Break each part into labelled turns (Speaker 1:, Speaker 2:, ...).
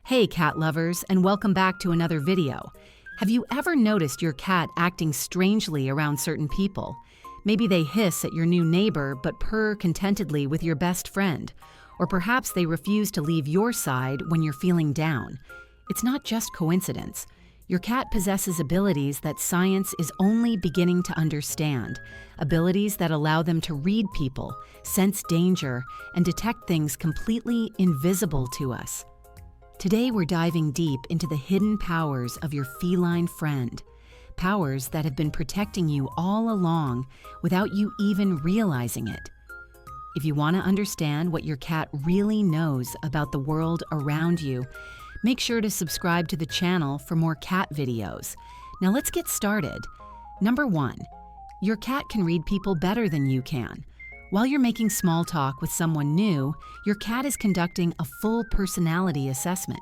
Speaker 1: Hey cat lovers, and welcome back to another video. Have you ever noticed your cat acting strangely around certain people? Maybe they hiss at your new neighbor but purr contentedly with your best friend. Or perhaps they refuse to leave your side when you're feeling down. It's not just coincidence. Your cat possesses abilities that science is only beginning to understand. Abilities that allow them to read people, sense danger, and detect things completely invisible to us. Today we're diving deep into the hidden powers of your feline friend. Powers that have been protecting you all along without you even realizing it. If you want to understand what your cat really knows about the world around you, make sure to subscribe to the channel for more cat videos. Now let's get started. Number 1. Your cat can read people better than you can. While you're making small talk with someone new, your cat is conducting a full personality assessment.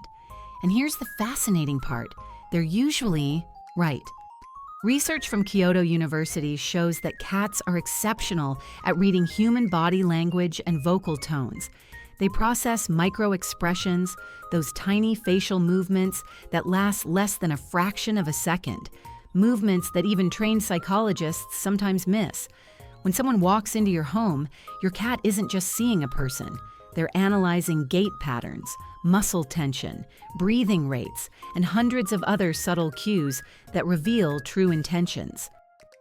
Speaker 1: And here's the fascinating part. They're usually right. Research from Kyoto University shows that cats are exceptional at reading human body language and vocal tones. They process micro-expressions, those tiny facial movements that last less than a fraction of a second, movements that even trained psychologists sometimes miss. When someone walks into your home, your cat isn't just seeing a person. They're analyzing gait patterns, muscle tension, breathing rates, and hundreds of other subtle cues that reveal true intentions.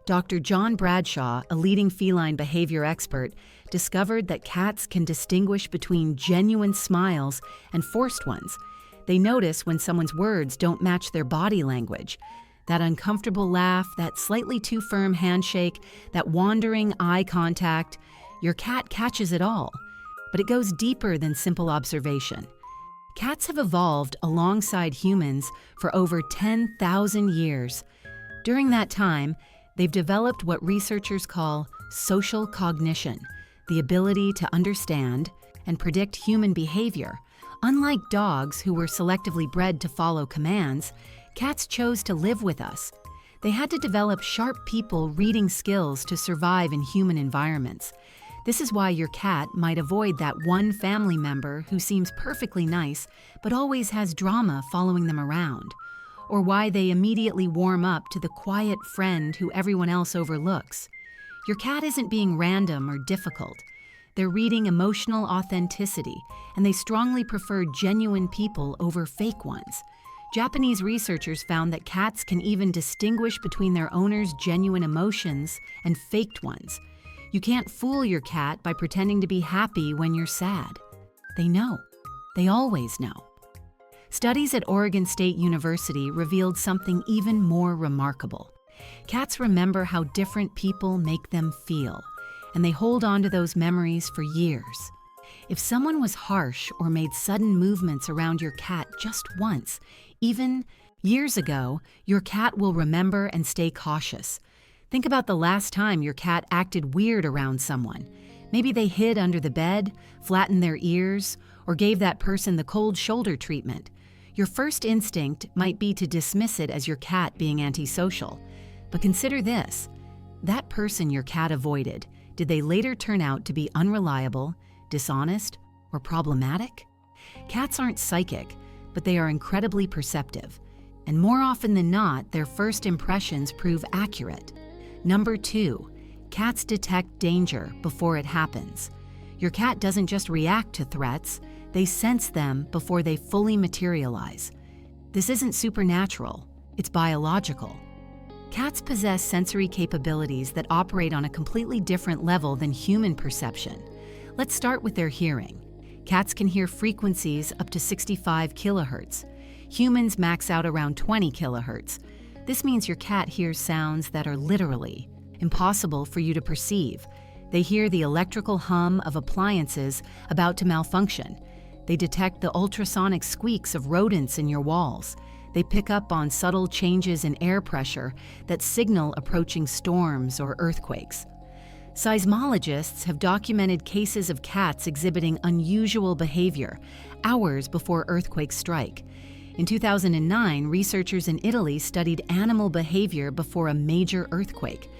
Speaker 1: Dr. John Bradshaw, a leading feline behavior expert, discovered that cats can distinguish between genuine smiles and forced ones. They notice when someone's words don't match their body language. That uncomfortable laugh, that slightly too firm handshake, that wandering eye contact, your cat catches it all. But it goes deeper than simple observation. Cats have evolved alongside humans for over 10,000 years. During that time, they've developed what researchers call social cognition, the ability to understand and predict human behavior. Unlike dogs who were selectively bred to follow commands, cats chose to live with us. They had to develop sharp people reading skills to survive in human environments. This is why your cat might avoid that one family member who seems perfectly nice but always has drama following them around, or why they immediately warm up to the quiet friend who everyone else overlooks. Your cat isn't being random or difficult. They're reading emotional authenticity, and they strongly prefer genuine people over fake ones. Japanese researchers found that cats can even distinguish between their owner's genuine emotions and faked ones. You can't fool your cat by pretending to be happy when you're sad. They know. They always know. Studies at Oregon State University revealed something even more remarkable. Cats remember how different people make them feel, and they hold on to those memories for years. If someone was harsh or made sudden movements around your cat just once, even years ago, your cat will remember and stay cautious. Think about the last time your cat acted weird around someone. Maybe they hid under the bed, flattened their ears, or gave that person the cold shoulder treatment. Your first instinct might be to dismiss it as your cat being antisocial. But consider this. That person your cat avoided, did they later turn out to be unreliable, dishonest, or problematic? Cats aren't psychic, but they are incredibly perceptive. And more often than not, their first impressions prove accurate. Number 2, cats detect danger before it happens. Your cat doesn't just react to threats, they sense them before they fully materialize. This isn't supernatural, it's biological. Cats possess sensory capabilities that operate on a completely different level than human perception. Let's start with their hearing. Cats can hear frequencies up to 65 kilohertz. Humans max out around 20 kilohertz. This means your cat hears sounds that are literally impossible for you to perceive. They hear the electrical hum of appliances about to malfunction. They detect the ultrasonic squeaks of rodents in your walls. They pick up on subtle changes in air pressure that signal approaching storms or earthquakes. Seismologists have documented cases of cats exhibiting unusual behavior hours before earthquakes strike. In 2009, researchers in Italy studied animal behavior before a major earthquake.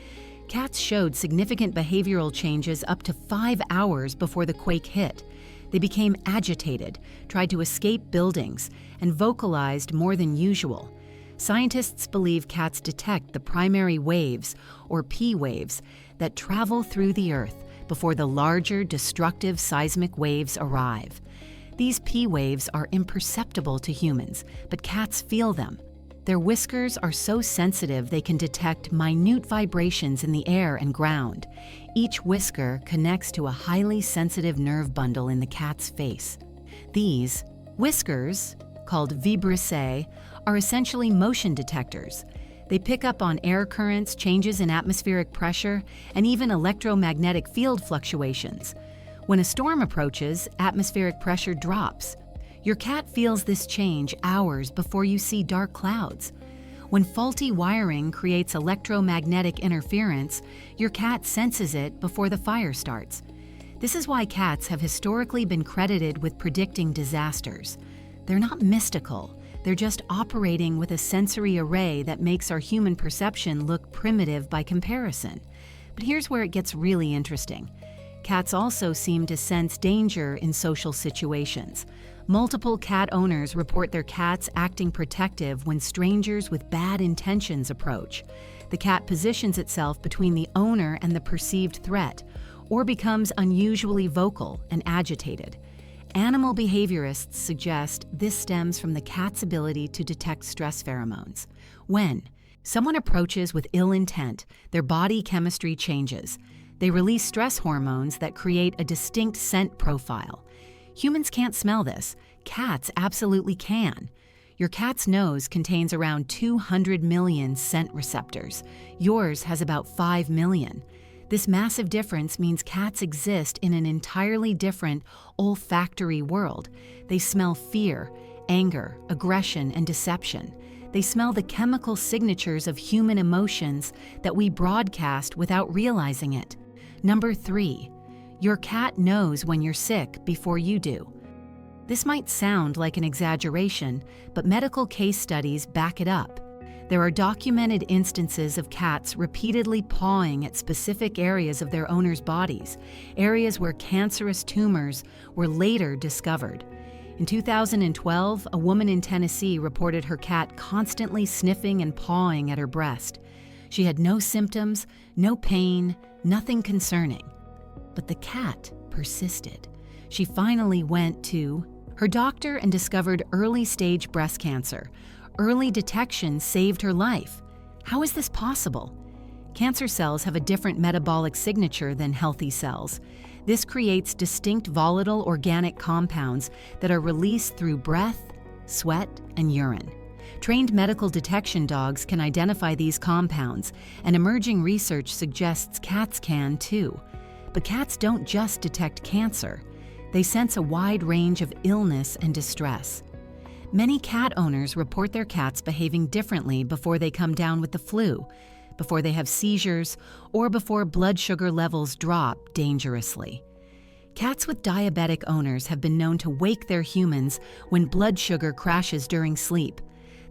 Speaker 1: Cats showed significant behavioral changes up to 5 hours before the quake hit. They became agitated, tried to escape buildings, and vocalized more than usual. Scientists believe cats detect the primary waves, or P waves, that travel through the Earth before the larger, destructive seismic waves arrive. These P waves are imperceptible to humans, but cats feel them. Their whiskers are so sensitive they can detect minute vibrations in the air and ground. Each whisker connects to a highly sensitive nerve bundle in the cat's face. These whiskers, called vibrissae, are essentially motion detectors. They pick up on air currents, changes in atmospheric pressure, and even electromagnetic field fluctuations. When a storm approaches, atmospheric pressure drops. Your cat feels this change hours before you see dark clouds. When faulty wiring creates electromagnetic interference, your cat senses it before the fire starts. This is why cats have historically been credited with predicting disasters. They're not mystical. They're just operating with a sensory array that makes our human perception look primitive by comparison. But here's where it gets really interesting. Cats also seem to sense danger in social situations. Multiple cat owners report their cats acting protective when strangers with bad intentions approach. The cat positions itself between the owner and the perceived threat, or becomes unusually vocal and agitated. Animal behaviorists suggest this stems from the cat's ability to detect stress pheromones. When someone approaches with ill intent, their body chemistry changes. They release stress hormones that create a distinct scent profile. Humans can't smell this. Cats absolutely can. Your cat's nose contains around 200 million scent receptors. Yours has about 5 million. This massive difference means cats exist in an entirely different olfactory world. They smell fear, anger, aggression, and deception. They smell the chemical signatures of human emotions that we broadcast without realizing it. Number 3, your cat knows when you're sick before you do. This might sound like an exaggeration, but medical case studies back it up. There are documented instances of cats repeatedly pawing at specific areas of their owners' bodies, areas where cancerous tumors were later discovered. In 2012, a woman in Tennessee reported her cat constantly sniffing and pawing at her breast. She had no symptoms, no pain, nothing concerning. But the cat persisted. She finally went to her doctor and discovered early-stage breast cancer. Early detection saved her life. How is this possible? Cancer cells have a different metabolic signature than healthy cells. This creates distinct volatile organic compounds that are released through breath, sweat, and urine. Trained medical detection dogs can identify these compounds, and emerging research suggests cats can too. But cats don't just detect cancer. They sense a wide range of illness and distress. Many cat owners report their cats behaving differently before they come down with the flu, before they have seizures, or before blood sugar levels drop dangerously. Cats with diabetic owners have been known to wake their humans when blood sugar crashes during sleep.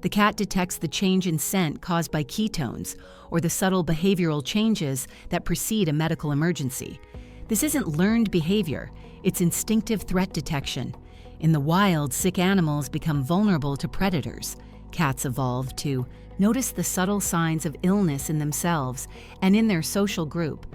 Speaker 1: The cat detects the change in scent caused by ketones, or the subtle behavioral changes that precede a medical emergency. This isn't learned behavior, it's instinctive threat detection. In the wild, sick animals become vulnerable to predators. Cats evolved to notice the subtle signs of illness in themselves and in their social group.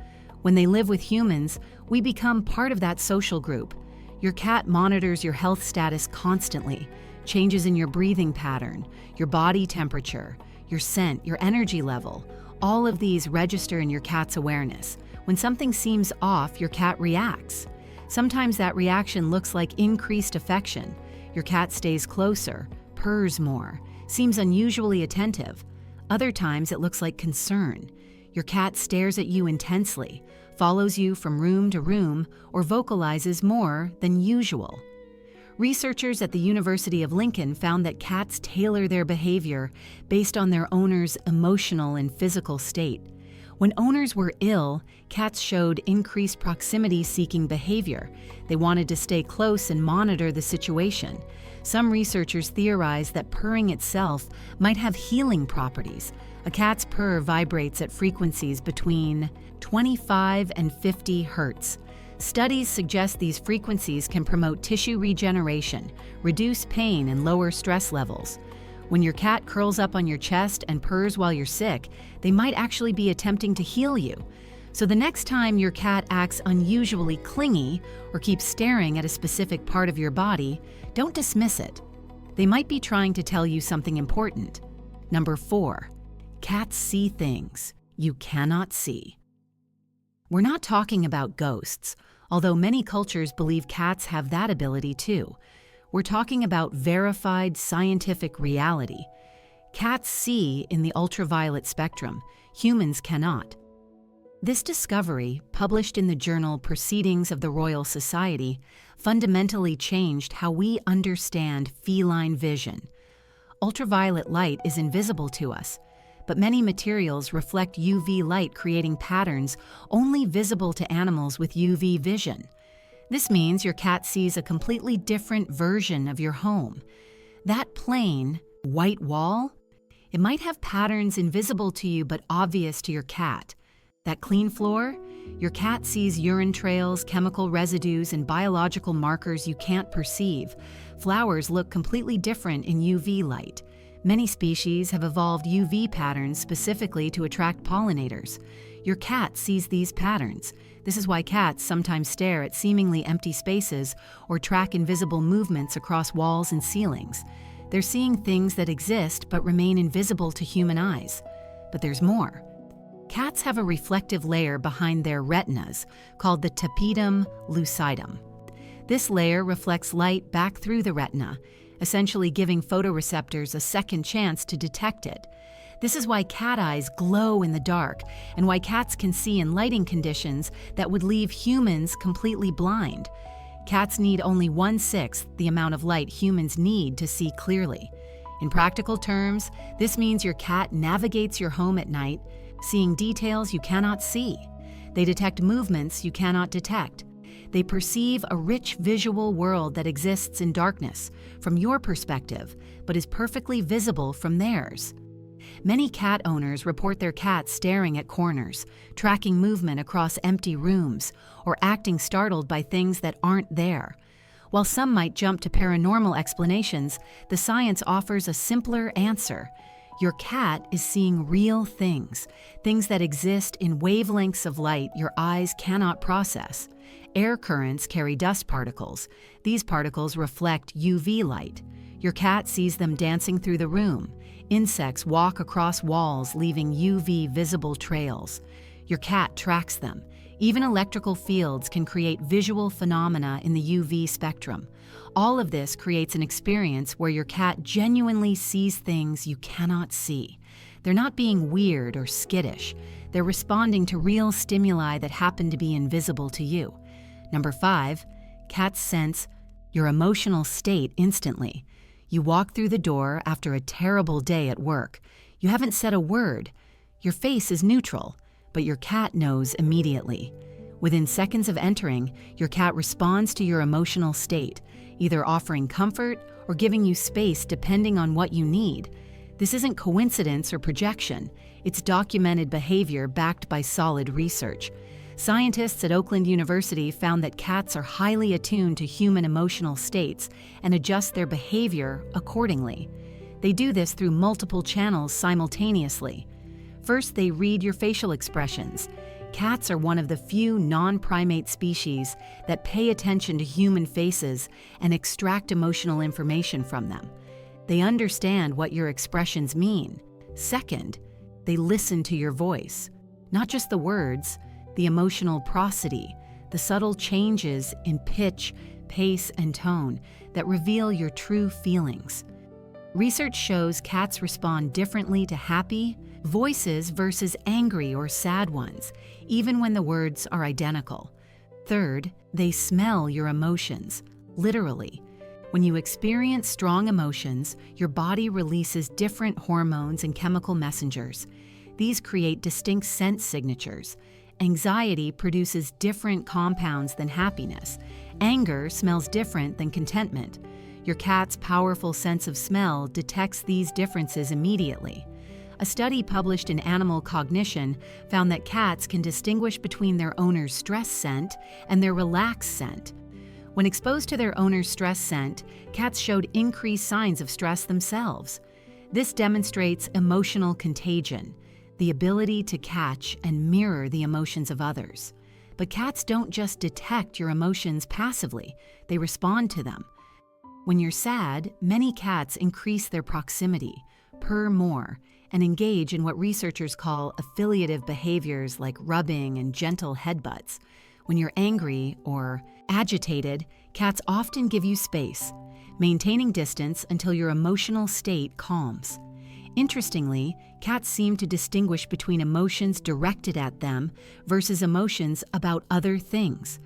Speaker 1: When they live with humans, we become part of that social group. Your cat monitors your health status constantly, changes in your breathing pattern, your body temperature, your scent, your energy level. All of these register in your cat's awareness. When something seems off, your cat reacts. Sometimes that reaction looks like increased affection. Your cat stays closer, purrs more, seems unusually attentive. Other times it looks like concern. Your cat stares at you intensely, follows you from room to room, or vocalizes more than usual. Researchers at the University of Lincoln found that cats tailor their behavior based on their owner's emotional and physical state. When owners were ill, cats showed increased proximity-seeking behavior. They wanted to stay close and monitor the situation. Some researchers theorize that purring itself might have healing properties. A cat's purr vibrates at frequencies between 25 and 50 hertz. Studies suggest these frequencies can promote tissue regeneration, reduce pain, and lower stress levels. When your cat curls up on your chest and purrs while you're sick, they might actually be attempting to heal you. So the next time your cat acts unusually clingy or keeps staring at a specific part of your body, don't dismiss it. They might be trying to tell you something important. Number 4, cats see things you cannot see. We're not talking about ghosts, although many cultures believe cats have that ability too. We're talking about verified scientific reality. Cats see in the ultraviolet spectrum. Humans cannot. This discovery, published in the journal Proceedings of the Royal Society, fundamentally changed how we understand feline vision. Ultraviolet light is invisible to us, but many materials reflect UV light, creating patterns only visible to animals with UV vision. This means your cat sees a completely different version of your home. That plain, white wall, it might have patterns invisible to you but obvious to your cat. That clean floor, your cat sees urine trails, chemical residues, and biological markers you can't perceive. Flowers look completely different in UV light. Many species have evolved UV patterns specifically to attract pollinators. Your cat sees these patterns. This is why cats sometimes stare at seemingly empty spaces or track invisible movements across walls and ceilings. They're seeing things that exist but remain invisible to human eyes. But there's more. Cats have a reflective layer behind their retinas called the tapetum lucidum. This layer reflects light back through the retina, essentially giving photoreceptors a second chance to detect it. This is why cat eyes glow in the dark and why cats can see in lighting conditions that would leave humans completely blind. Cats need only 1/6 the amount of light humans need to see clearly. In practical terms, this means your cat navigates your home at night, seeing details you cannot see. They detect movements you cannot detect. They perceive a rich visual world that exists in darkness from your perspective, but is perfectly visible from theirs. Many cat owners report their cats staring at corners, tracking movement across empty rooms, or acting startled by things that aren't there. While some might jump to paranormal explanations, the science offers a simpler answer. Your cat is seeing real things, things that exist in wavelengths of light your eyes cannot process. Air currents carry dust particles. These particles reflect UV light. Your cat sees them dancing through the room. Insects walk across walls, leaving UV visible trails. Your cat tracks them. Even electrical fields can create visual phenomena in the UV spectrum. All of this creates an experience where your cat genuinely sees things you cannot see. They're not being weird or skittish. They're responding to real stimuli that happen to be invisible to you. Number 5, cats sense your emotional state instantly. You walk through the door after a terrible day at work. You haven't said a word. Your face is neutral, but your cat knows immediately. Within seconds of entering, your cat responds to your emotional state, either offering comfort or giving you space depending on what you need. This isn't coincidence or projection. It's documented behavior backed by solid research. Scientists at Oakland University found that cats are highly attuned to human emotional states and adjust their behavior accordingly. They do this through multiple channels simultaneously. First, they read your facial expressions. Cats are one of the few non-primate species that pay attention to human faces and extract emotional information from them. They understand what your expressions mean. Second, they listen to your voice. Not just the words, the emotional prosody, the subtle changes in pitch, pace, and tone that reveal your true feelings. Research shows cats respond differently to happy voices versus angry or sad ones, even when the words are identical. Third, they smell your emotions, literally. When you experience strong emotions, your body releases different hormones and chemical messengers. These create distinct scent signatures. Anxiety produces different compounds than happiness. Anger smells different than contentment. Your cat's powerful sense of smell detects these differences immediately. A study published in Animal Cognition found that cats can distinguish between their owner's stress scent and their relaxed scent. When exposed to their owner's stress scent, cats showed increased signs of stress themselves. This demonstrates emotional contagion, the ability to catch and mirror the emotions of others. But cats don't just detect your emotions passively, they respond to them. When you're sad, many cats increase their proximity, purr more, and engage in what researchers call affiliative behaviors like rubbing and gentle headbutts. When you're angry or agitated, cats often give you space, maintaining distance until your emotional state calms. Interestingly, cats seem to distinguish between emotions directed at them versus emotions about other things.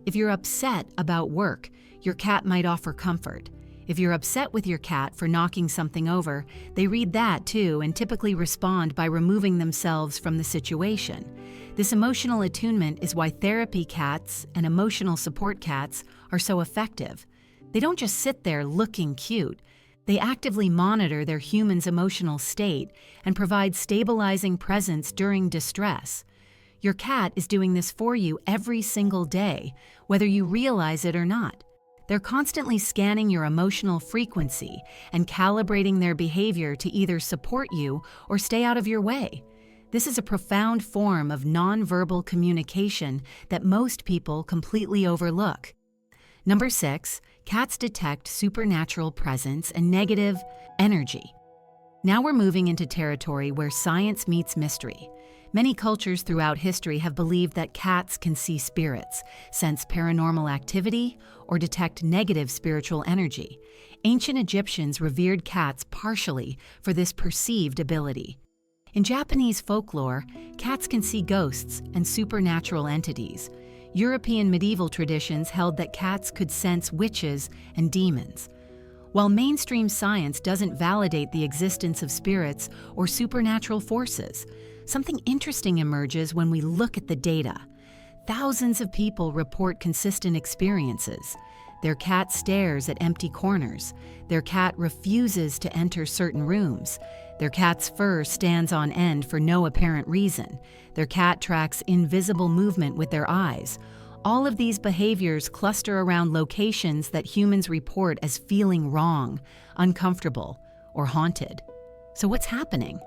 Speaker 1: If you're upset about work, your cat might offer comfort. If you're upset with your cat for knocking something over, they read that too and typically respond by removing themselves from the situation. This emotional attunement is why therapy cats and emotional support cats are so effective. They don't just sit there looking cute. They actively monitor their human's emotional state and provide stabilizing presence during distress. Your cat is doing this for you every single day, whether you realize it or not. They're constantly scanning your emotional frequency and calibrating their behavior to either support you or stay out of your way. This is a profound form of nonverbal communication that most people completely overlook. Number 6, cats detect supernatural presence and negative energy. Now we're moving into territory where science meets mystery. Many cultures throughout history have believed that cats can see spirits, sense paranormal activity, or detect negative spiritual energy. Ancient Egyptians revered cats partially for this perceived ability. In Japanese folklore, cats can see ghosts and supernatural entities. European medieval traditions held that cats could sense witches and demons. While mainstream science doesn't validate the existence of spirits or supernatural forces, something interesting emerges when we look at the data. Thousands of people report consistent experiences. Their cat stares at empty corners. Their cat refuses to enter certain rooms. Their cat's fur stands on end for no apparent reason. Their cat tracks invisible movement with their eyes. All of these behaviors cluster around locations that humans report as feeling wrong, uncomfortable, or haunted. So what's happening?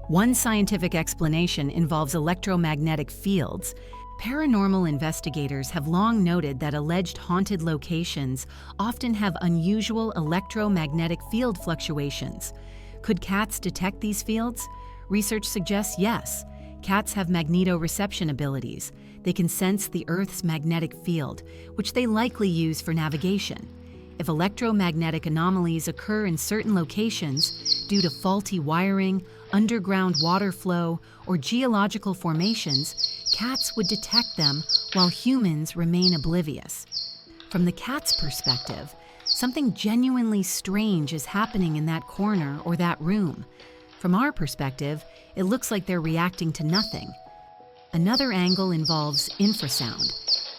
Speaker 1: One scientific explanation involves electromagnetic fields. Paranormal investigators have long noted that alleged haunted locations often have unusual electromagnetic field fluctuations. Could cats detect these fields? Research suggests yes. Cats have magnetoreception abilities. They can sense the Earth's magnetic field, which they likely use for navigation. If electromagnetic anomalies occur in certain locations due to faulty wiring, underground water flow, or geological formations, cats would detect them while humans remain oblivious. From the cat's perspective, something genuinely strange is happening in that corner or that room. From our perspective, it looks like they're reacting to nothing. Another angle involves infrasound,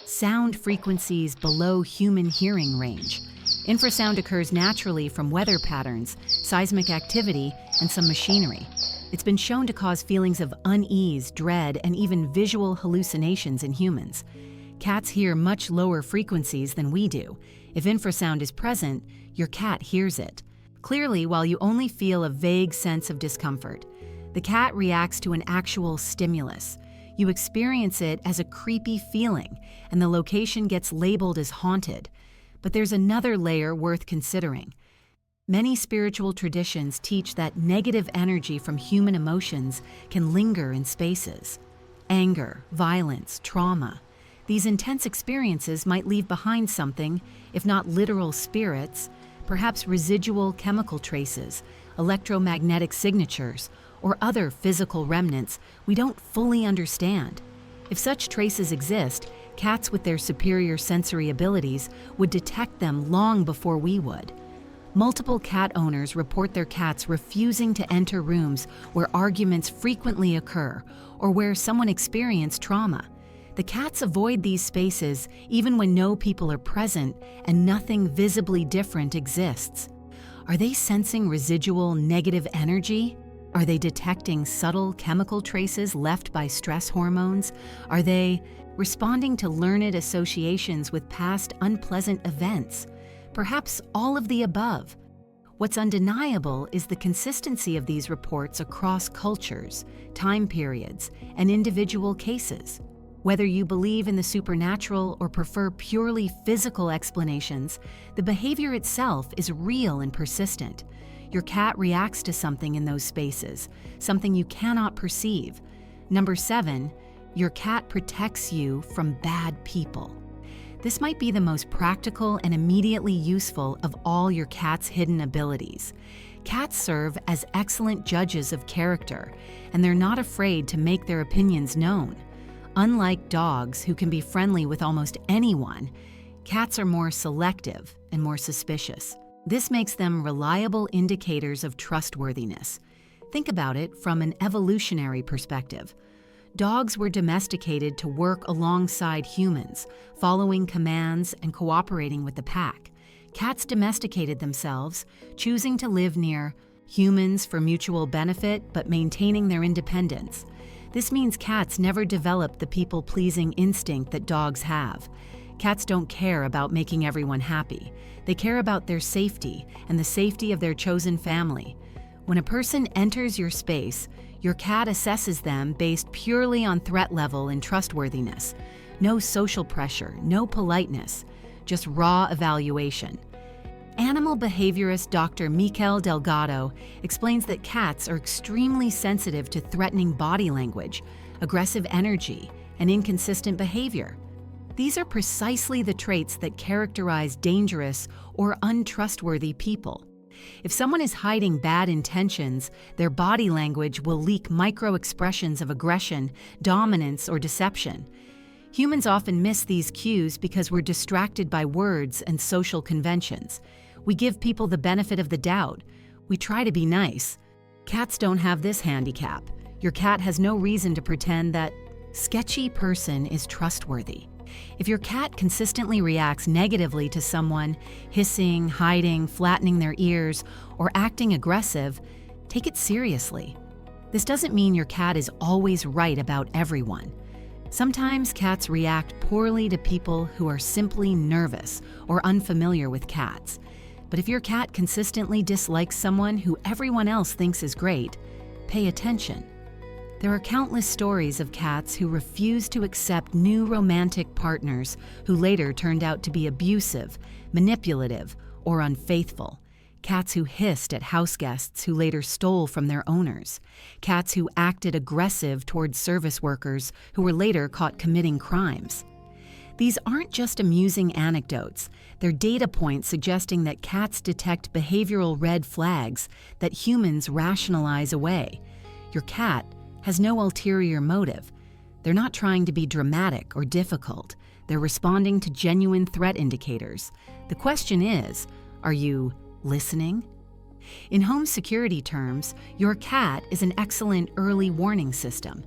Speaker 1: sound frequencies below human hearing range. Infrasound occurs naturally from weather patterns, seismic activity, and some machinery. It's been shown to cause feelings of unease, dread, and even visual hallucinations in humans. Cats hear much lower frequencies than we do. If infrasound is present, your cat hears it. Clearly, while you only feel a vague sense of discomfort, the cat reacts to an actual stimulus. You experience it as a creepy feeling, and the location gets labeled as haunted. But there's another layer worth considering. Many spiritual traditions teach that negative energy from human emotions can linger in spaces. Anger, violence, trauma. These intense experiences might leave behind something, if not literal spirits, perhaps residual chemical traces, electromagnetic signatures, or other physical remnants we don't fully understand. If such traces exist, cats with their superior sensory abilities would detect them long before we would. Multiple cat owners report their cats refusing to enter rooms where arguments frequently occur or where someone experienced trauma. The cats avoid these spaces even when no people are present and nothing visibly different exists. Are they sensing residual negative energy? Are they detecting subtle chemical traces left by stress hormones? Are they responding to learned associations with past unpleasant events? Perhaps all of the above. What's undeniable is the consistency of these reports across cultures, time periods, and individual cases. Whether you believe in the supernatural or prefer purely physical explanations, the behavior itself is real and persistent. Your cat reacts to something in those spaces, something you cannot perceive. Number 7, your cat protects you from bad people. This might be the most practical and immediately useful of all your cat's hidden abilities. Cats serve as excellent judges of character, and they're not afraid to make their opinions known. Unlike dogs, who can be friendly with almost anyone, cats are more selective and more suspicious. This makes them reliable indicators of trustworthiness. Think about it from an evolutionary perspective. Dogs were domesticated to work alongside humans, following commands and cooperating with the pack. Cats domesticated themselves, choosing to live near humans for mutual benefit but maintaining their independence. This means cats never developed the people-pleasing instinct that dogs have. Cats don't care about making everyone happy. They care about their safety and the safety of their chosen family. When a person enters your space, your cat assesses them based purely on threat level and trustworthiness. No social pressure, no politeness, just raw evaluation. Animal behaviorist Dr. Mikel Delgado explains that cats are extremely sensitive to threatening body language, aggressive energy, and inconsistent behavior. These are precisely the traits that characterize dangerous or untrustworthy people. If someone is hiding bad intentions, their body language will leak micro-expressions of aggression, dominance, or deception. Humans often miss these cues because we're distracted by words and social conventions. We give people the benefit of the doubt. We try to be nice. Cats don't have this handicap. Your cat has no reason to pretend that sketchy person is trustworthy. If your cat consistently reacts negatively to someone, hissing, hiding, flattening their ears, or acting aggressive, take it seriously. This doesn't mean your cat is always right about everyone. Sometimes cats react poorly to people who are simply nervous or unfamiliar with cats. But if your cat consistently dislikes someone who everyone else thinks is great, pay attention. There are countless stories of cats who refused to accept new romantic partners who later turned out to be abusive, manipulative, or unfaithful. Cats who hissed at house guests who later stole from their owners. Cats who acted aggressive towards service workers who were later caught committing crimes. These aren't just amusing anecdotes. They're data points suggesting that cats detect behavioral red flags that humans rationalize away. Your cat has no ulterior motive. They're not trying to be dramatic or difficult. They're responding to genuine threat indicators. The question is, are you listening? In home security terms, your cat is an excellent early warning system.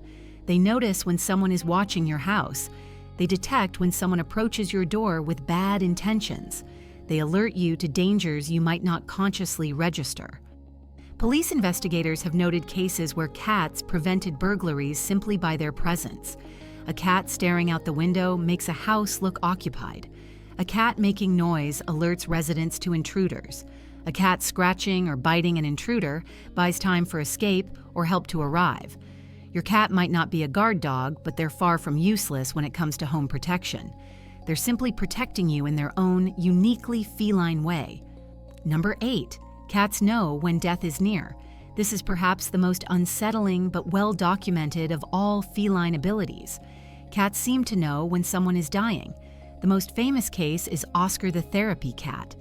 Speaker 1: They notice when someone is watching your house. They detect when someone approaches your door with bad intentions. They alert you to dangers you might not consciously register. Police investigators have noted cases where cats prevented burglaries simply by their presence. A cat staring out the window makes a house look occupied. A cat making noise alerts residents to intruders. A cat scratching or biting an intruder buys time for escape or help to arrive. Your cat might not be a guard dog, but they're far from useless when it comes to home protection. They're simply protecting you in their own uniquely feline way. Number 8. Cats know when death is near. This is perhaps the most unsettling but well-documented of all feline abilities. Cats seem to know when someone is dying. The most famous case is Oscar the therapy cat.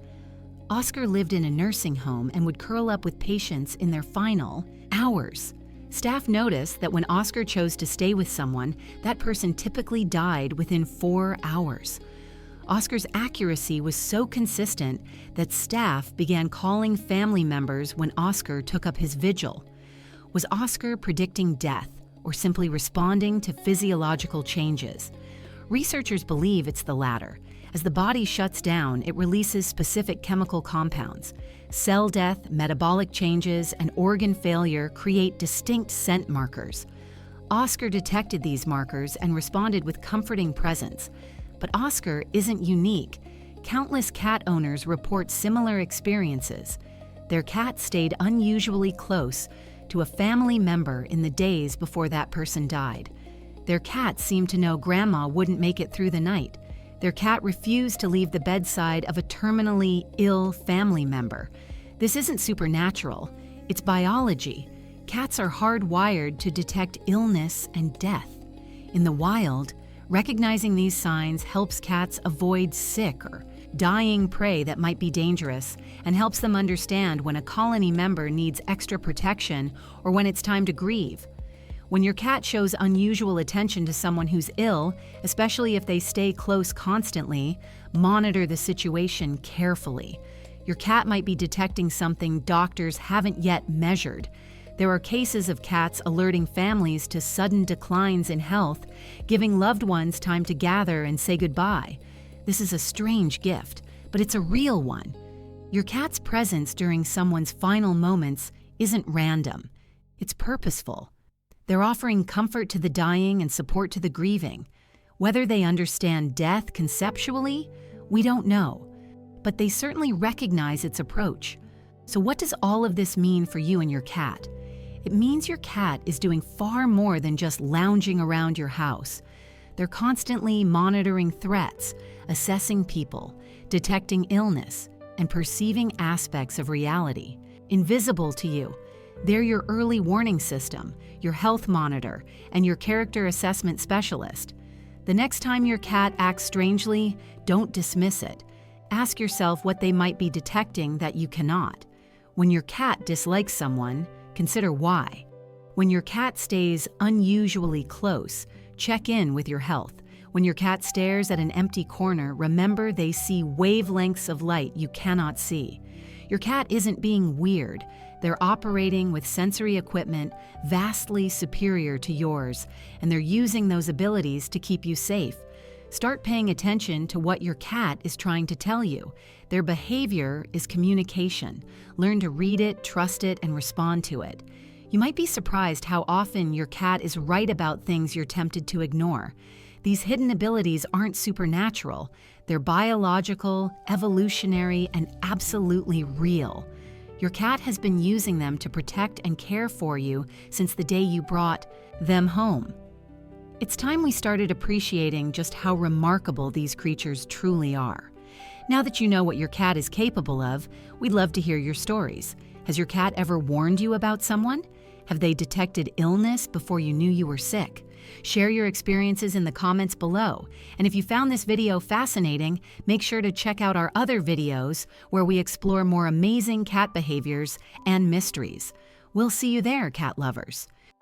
Speaker 1: Oscar lived in a nursing home and would curl up with patients in their final hours. Staff noticed that when Oscar chose to stay with someone, that person typically died within 4 hours. Oscar's accuracy was so consistent that staff began calling family members when Oscar took up his vigil. Was Oscar predicting death or simply responding to physiological changes? Researchers believe it's the latter. As the body shuts down, it releases specific chemical compounds. Cell death, metabolic changes, and organ failure create distinct scent markers. Oscar detected these markers and responded with comforting presence. But Oscar isn't unique. Countless cat owners report similar experiences. Their cat stayed unusually close to a family member in the days before that person died. Their cat seemed to know Grandma wouldn't make it through the night. Their cat refused to leave the bedside of a terminally ill family member. This isn't supernatural, it's biology. Cats are hardwired to detect illness and death. In the wild, recognizing these signs helps cats avoid sick or dying prey that might be dangerous and helps them understand when a colony member needs extra protection or when it's time to grieve. When your cat shows unusual attention to someone who's ill, especially if they stay close constantly, monitor the situation carefully. Your cat might be detecting something doctors haven't yet measured. There are cases of cats alerting families to sudden declines in health, giving loved ones time to gather and say goodbye. This is a strange gift, but it's a real one. Your cat's presence during someone's final moments isn't random. It's purposeful. They're offering comfort to the dying and support to the grieving. Whether they understand death conceptually, we don't know, but they certainly recognize its approach. So what does all of this mean for you and your cat? It means your cat is doing far more than just lounging around your house. They're constantly monitoring threats, assessing people, detecting illness, and perceiving aspects of reality. Invisible to you, they're your early warning system, your health monitor, and your character assessment specialist. The next time your cat acts strangely, don't dismiss it. Ask yourself what they might be detecting that you cannot. When your cat dislikes someone, consider why. When your cat stays unusually close, check in with your health. When your cat stares at an empty corner, remember they see wavelengths of light you cannot see. Your cat isn't being weird. They're operating with sensory equipment vastly superior to yours, and they're using those abilities to keep you safe. Start paying attention to what your cat is trying to tell you. Their behavior is communication. Learn to read it, trust it, and respond to it. You might be surprised how often your cat is right about things you're tempted to ignore. These hidden abilities aren't supernatural. They're biological, evolutionary, and absolutely real. Your cat has been using them to protect and care for you since the day you brought them home. It's time we started appreciating just how remarkable these creatures truly are. Now that you know what your cat is capable of, we'd love to hear your stories. Has your cat ever warned you about someone? Have they detected illness before you knew you were sick? Share your experiences in the comments below. And if you found this video fascinating, make sure to check out our other videos where we explore more amazing cat behaviors and mysteries. We'll see you there, cat lovers.